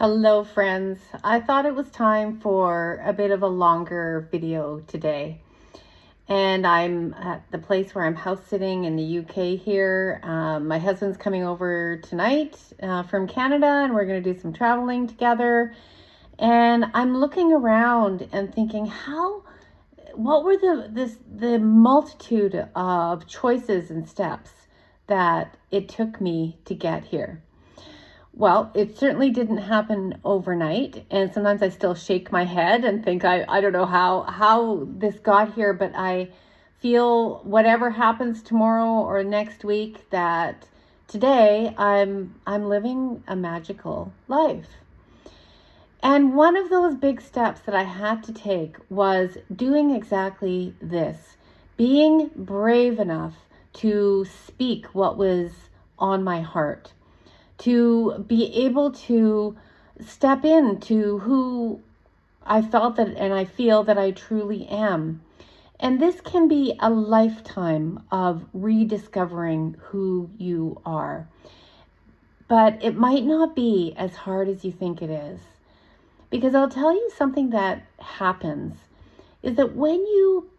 Hello friends, I thought it was time for a bit of a longer video today. And I'm at the place where I'm house sitting in the UK here. My husband's coming over tonight from Canada, and we're going to do some traveling together. And I'm looking around and thinking, what were the multitude of choices and steps that it took me to get here? Well, it certainly didn't happen overnight, and sometimes I still shake my head and think I don't know how this got here, but I feel whatever happens tomorrow or next week, that today I'm living a magical life. And one of those big steps that I had to take was doing exactly this, being brave enough to speak what was on my heart, to be able to step into who I felt that and I feel that I truly am. And this can be a lifetime of rediscovering who you are. But it might not be as hard as you think it is. Because I'll tell you something that happens is that when you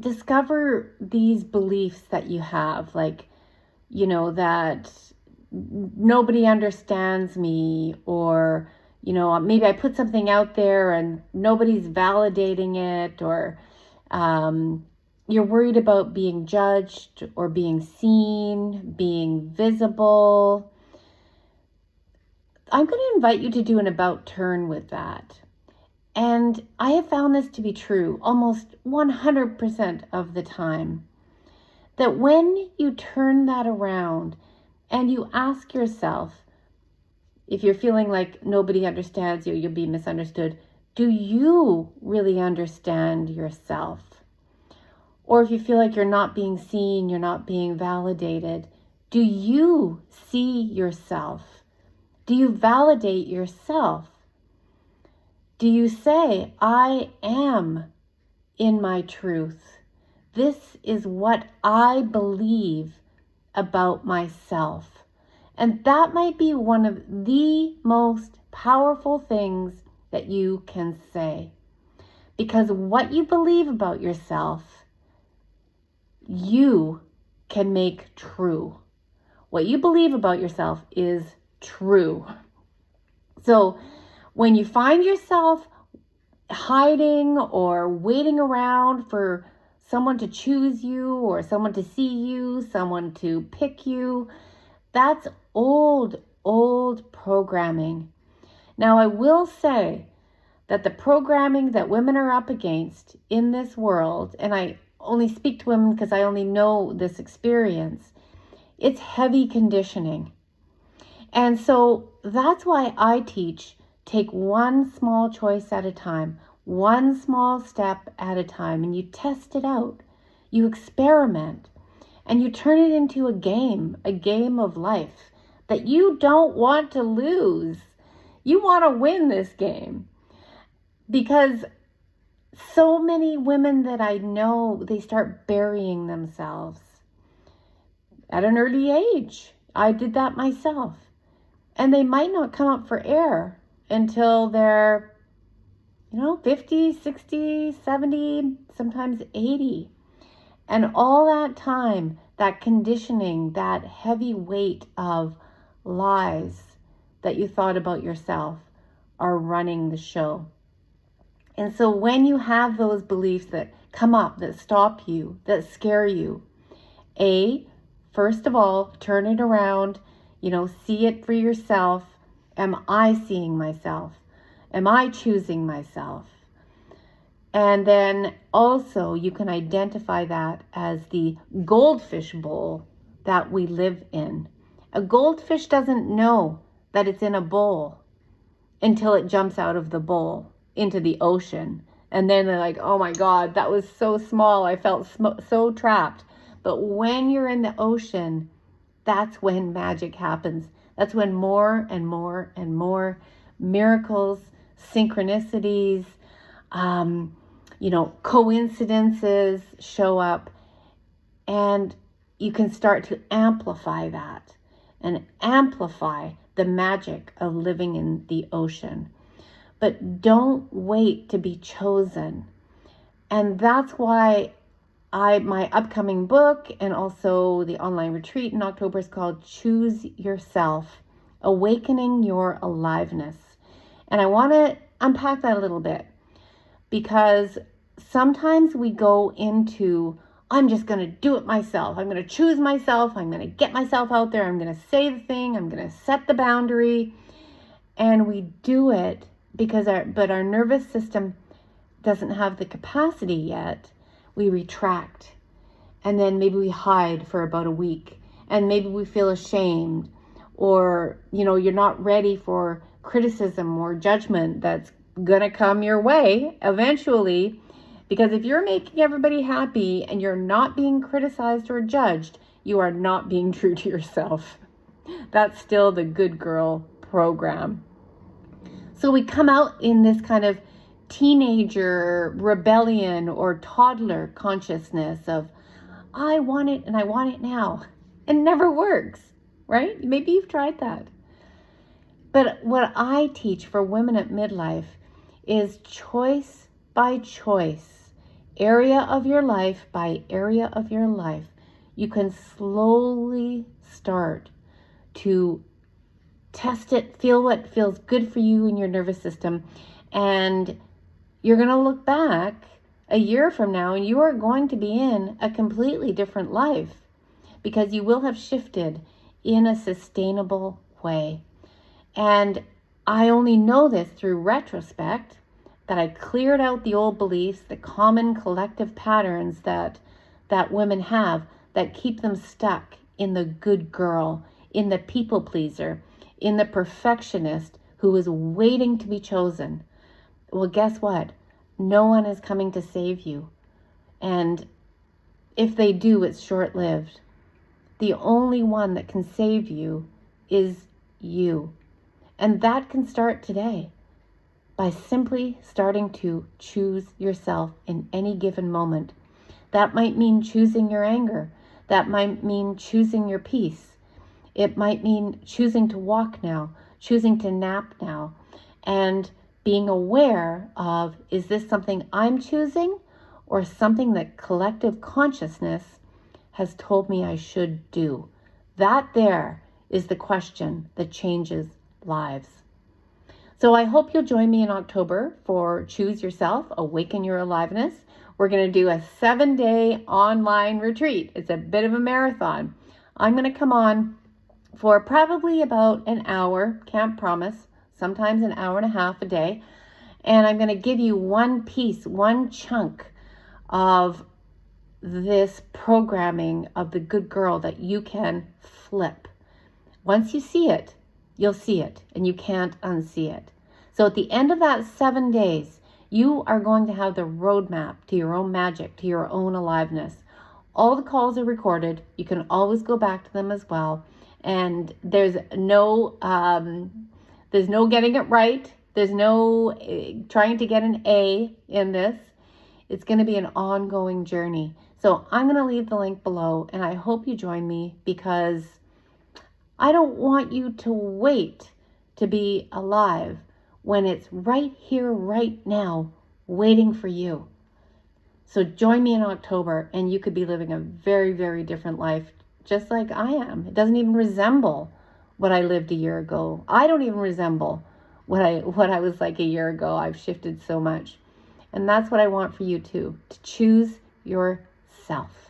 discover these beliefs that you have, like, that nobody understands me, or maybe I put something out there and nobody's validating it, or you're worried about being judged or being seen, being visible. I'm going to invite you to do an about turn with that. And I have found this to be true almost 100% of the time, that when you turn that around and you ask yourself, if you're feeling like nobody understands you, you'll be misunderstood, do you really understand yourself? Or if you feel like you're not being seen, you're not being validated, do you see yourself? Do you validate yourself? Do you say, I am in my truth? This is what I believe about myself. And that might be one of the most powerful things that you can say. Because what you believe about yourself, you can make true. What you believe about yourself is true. So when you find yourself hiding or waiting around for someone to choose you, or someone to see you, someone to pick you, that's old programming. Now, I will say that the programming that women are up against in this world, and I only speak to women because I only know this experience, it's heavy conditioning. And so that's why I teach, take one small choice at a time, one small step at a time, and you test it out. You experiment, and you turn it into a game of life that you don't want to lose. You want to win this game, because so many women that I know, they start burying themselves at an early age. I did that myself. And they might not come up for air until they're 50, 60, 70, sometimes 80. And all that time, that conditioning, that heavy weight of lies that you thought about yourself are running the show. And so when you have those beliefs that come up, that stop you, that scare you, first of all, turn it around, see it for yourself. Am I seeing myself? Am I choosing myself? And then also you can identify that as the goldfish bowl that we live in. A goldfish doesn't know that it's in a bowl until it jumps out of the bowl into the ocean. And then they're like, oh my God, that was so small. I felt so trapped. But when you're in the ocean, that's when magic happens. That's when more and more and more miracles, synchronicities, coincidences show up, and you can start to amplify that and amplify the magic of living in the ocean. But don't wait to be chosen. And that's why my upcoming book and also the online retreat in October is called Choose Yourself, Awakening Your Aliveness. And I want to unpack that a little bit, because sometimes we go into, I'm just going to do it myself. I'm going to choose myself. I'm going to get myself out there. I'm going to say the thing. I'm going to set the boundary. And we do it because our nervous system doesn't have the capacity yet. We retract, and then maybe we hide for about a week, and maybe we feel ashamed, or you're not ready for criticism or judgment that's gonna come your way eventually, because if you're making everybody happy and you're not being criticized or judged, you are not being true to yourself. That's still the good girl program. So we come out in this kind of teenager rebellion or toddler consciousness of, I want it and I want it now. It never works, right? Maybe you've tried that. But what I teach for women at midlife is choice by choice, area of your life by area of your life. You can slowly start to test it, feel what feels good for you in your nervous system, and you're going to look back a year from now and you are going to be in a completely different life, because you will have shifted in a sustainable way. And I only know this through retrospect, that I cleared out the old beliefs, the common collective patterns that women have that keep them stuck in the good girl, in the people pleaser, in the perfectionist who is waiting to be chosen. Well, guess what? No one is coming to save you. And if they do, it's short-lived. The only one that can save you is you. And that can start today by simply starting to choose yourself in any given moment. That might mean choosing your anger. That might mean choosing your peace. It might mean choosing to walk now, choosing to nap now, and being aware of, is this something I'm choosing or something that collective consciousness has told me I should do? That there is the question that changes lives. So I hope you'll join me in October for Choose Yourself, Awaken Your Aliveness. We're going to do a 7-day online retreat. It's a bit of a marathon. I'm going to come on for probably about an hour, can't promise, sometimes an hour and a half a day. And I'm going to give you one piece, one chunk of this programming of the good girl that you can flip. Once you see it, you'll see it, and you can't unsee it. So at the end of that 7 days, you are going to have the roadmap to your own magic, to your own aliveness. All the calls are recorded. You can always go back to them as well. And there's no getting it right. There's no trying to get an A in this. It's going to be an ongoing journey. So I'm going to leave the link below, and I hope you join me, because I don't want you to wait to be alive when it's right here, right now, waiting for you. So join me in October, and you could be living a very, very different life, just like I am. It doesn't even resemble what I lived a year ago. I don't even resemble what I was like a year ago. I've shifted so much. And that's what I want for you too, to choose yourself.